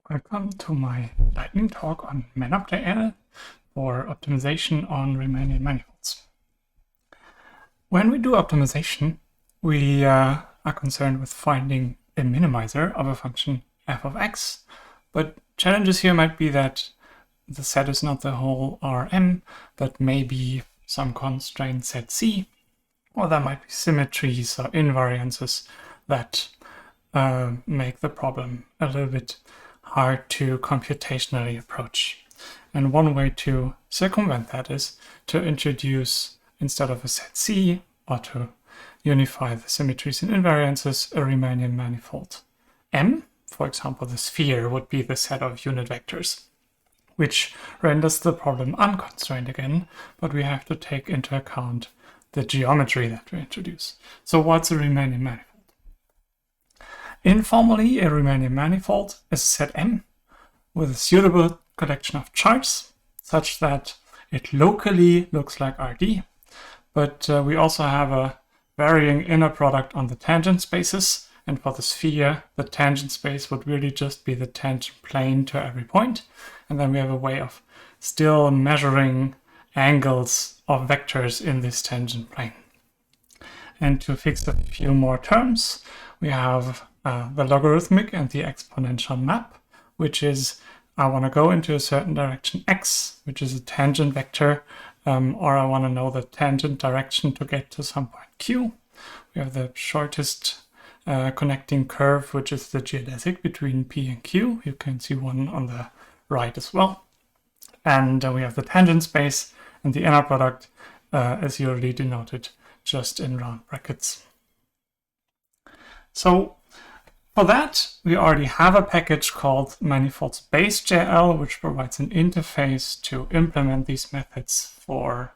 Welcome to my lightning talk on Manopt.jl for optimization on Riemannian manifolds. When we do optimization, we are concerned with finding a minimizer of a function f of x, but challenges here might be that the set is not the whole Rm, but maybe some constraint set C, or there might be symmetries or invariances that make the problem a little bit hard to computationally approach. And one way to circumvent that is to introduce, instead of a set C, or to unify the symmetries and invariances, a Riemannian manifold. M, for example, the sphere would be the set of unit vectors, which renders the problem unconstrained again, but we have to take into account the geometry that we introduce. So what's a Riemannian manifold? Informally, a Riemannian manifold is a set M with a suitable collection of chars such that it locally looks like Rd, but we also have a varying inner product on the tangent spaces, and for the sphere, the tangent space would really just be the tangent plane to every point, and then we have a way of still measuring angles of vectors in this tangent plane. And to fix a few more terms, we have the logarithmic and the exponential map, which is I want to go into a certain direction x, which is a tangent vector, or I want to know the tangent direction to get to some point q. We have the shortest connecting curve, which is the geodesic between p and q. You can see one on the right as well. And we have the tangent space, and the inner product is usually denoted just in round brackets. So for that, we already have a package called ManifoldsBase.jl, which provides an interface to implement these methods for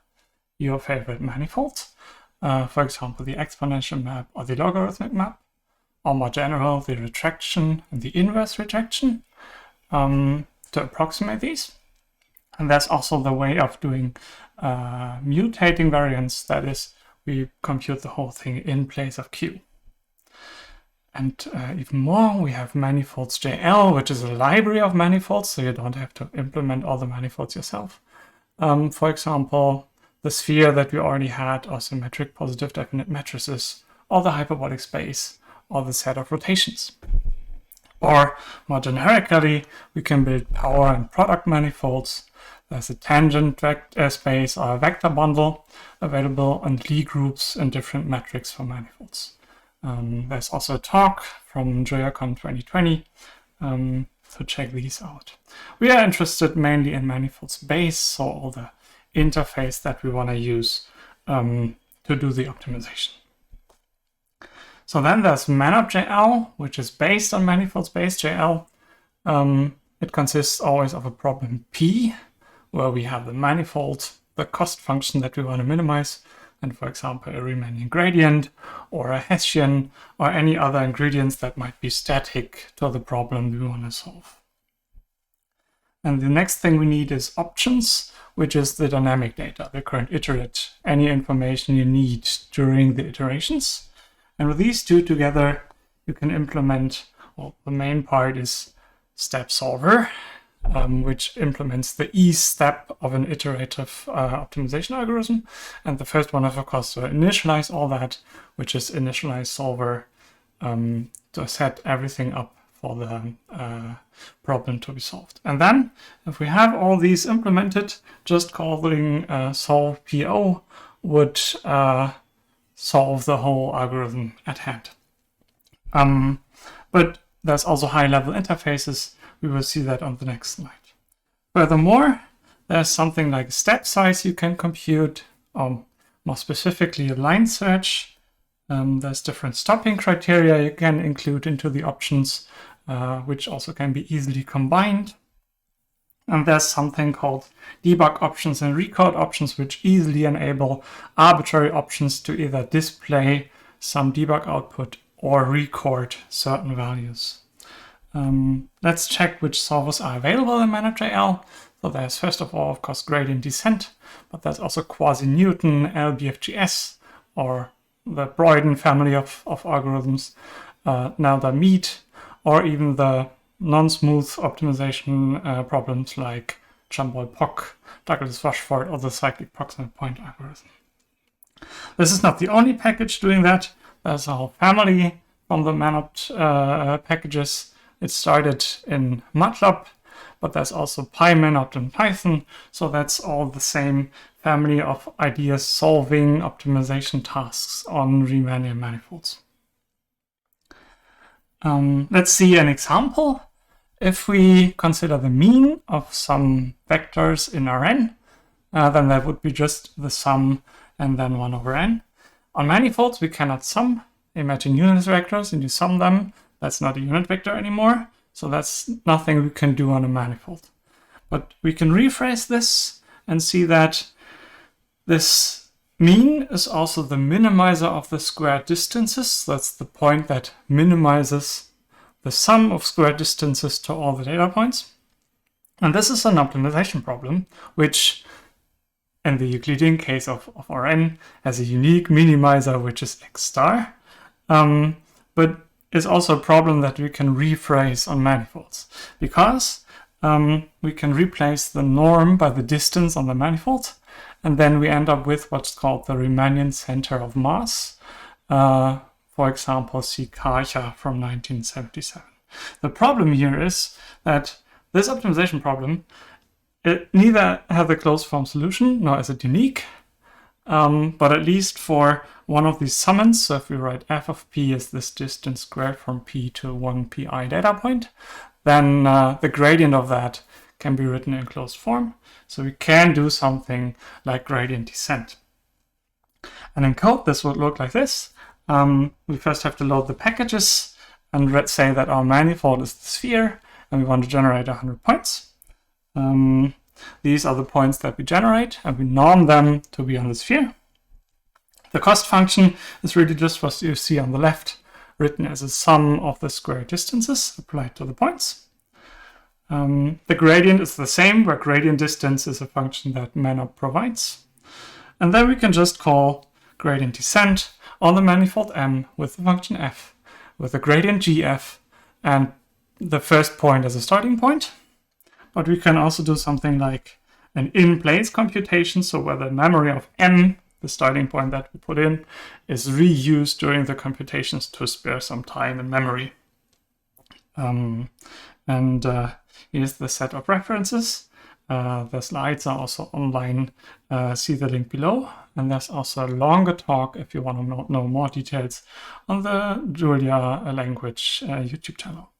your favorite manifolds. For example, the exponential map or the logarithmic map, or more general, the retraction and the inverse retraction, to approximate these. And that's also the way of doing mutating variance, that is, we compute the whole thing in place of q. And even more, we have ManifoldsBase.jl, which is a library of manifolds, so you don't have to implement all the manifolds yourself. For example, the sphere that we already had, or symmetric positive definite matrices, or the hyperbolic space, or the set of rotations. Or more generically, we can build power and product manifolds. There's a tangent vector space or a vector bundle available, and Lie groups and different metrics for manifolds. There's also a talk from JuliaCon 2020, so check these out. We are interested mainly in manifolds base, so all the interface that we want to use to do the optimization. So then there's Manopt.jl, which is based on ManifoldsBase.jl. It consists always of a problem P, where we have the manifold, the cost function that we want to minimize, and for example, a Riemannian gradient, or a Hessian, or any other ingredients that might be static to the problem we want to solve. And the next thing we need is options, which is the dynamic data, the current iterate, any information you need during the iterations. And with these two together, you can implement, well, the main part is step solver, which implements the ease step of an iterative optimization algorithm. And the first one is, of course, to initialize all that, which is initialize solver to set everything up for the problem to be solved. And then, if we have all these implemented, just calling solve PO would solve the algorithm algorithm at hand. But there's also high-level interfaces. We will see that on the next slide. Furthermore, there's something like step size you can compute, more specifically a line search. There's different stopping criteria you can include into the options, which also can be easily combined. And there's something called debug options and recode options, which easily enable arbitrary options to either display some debug output or record certain values. Let's check which solvers are available in Manopt.jl. So there's first of all, of course, gradient descent, but there's also quasi-Newton, LBFGS, or the Broyden family of algorithms, Nelda-Mead, or even the non-smooth optimization problems like Jumble-Pock, Douglas-Rushford, or the cyclic proximate point algorithm. This is not the only package doing that. There's a whole family from the Manopt packages. It started in MATLAB, but there's also PyManopt in Python. So that's all the same family of ideas solving optimization tasks on Riemannian manifolds. Let's see an example. If we consider the mean of some vectors in Rn, then that would be just the sum and then 1 over n. On manifolds, we cannot sum. Imagine unit vectors and you sum them. That's not a unit vector anymore. So that's nothing we can do on a manifold. But we can rephrase this and see that this mean is also the minimizer of the squared distances. That's the point that minimizes the sum of squared distances to all the data points. And this is an optimization problem, which in the Euclidean case of Rn has a unique minimizer, which is x star. But is also a problem that we can rephrase on manifolds, because we can replace the norm by the distance on the manifold, and then we end up with what's called the Riemannian center of mass. For example, see Karcher from 1977. The problem here is that this optimization problem, it neither has a closed form solution, nor is it unique, but at least for one of these summands, so if we write f of p as this distance squared from p to one pi data point, then the gradient of that can be written in closed form. So we can do something like gradient descent. And in code, this would look like this. We first have to load the packages and let's say that our manifold is the sphere and we want to generate 100 points. These are the points that we generate and we norm them to be on the sphere. The cost function is really just what you see on the left, written as a sum of the square distances applied to the points. The gradient is the same, where gradient distance is a function that Manopt provides. And then we can just call gradient descent on the manifold M with the function f, with the gradient gf and the first point as a starting point. But we can also do something like an in-place computation, so where the memory of M, the starting point that we put in, is reused during the computations to spare some time and memory. Here's the set of references. The slides are also online. See the link below. And there's also a longer talk if you want to know more details on the Julia language YouTube channel.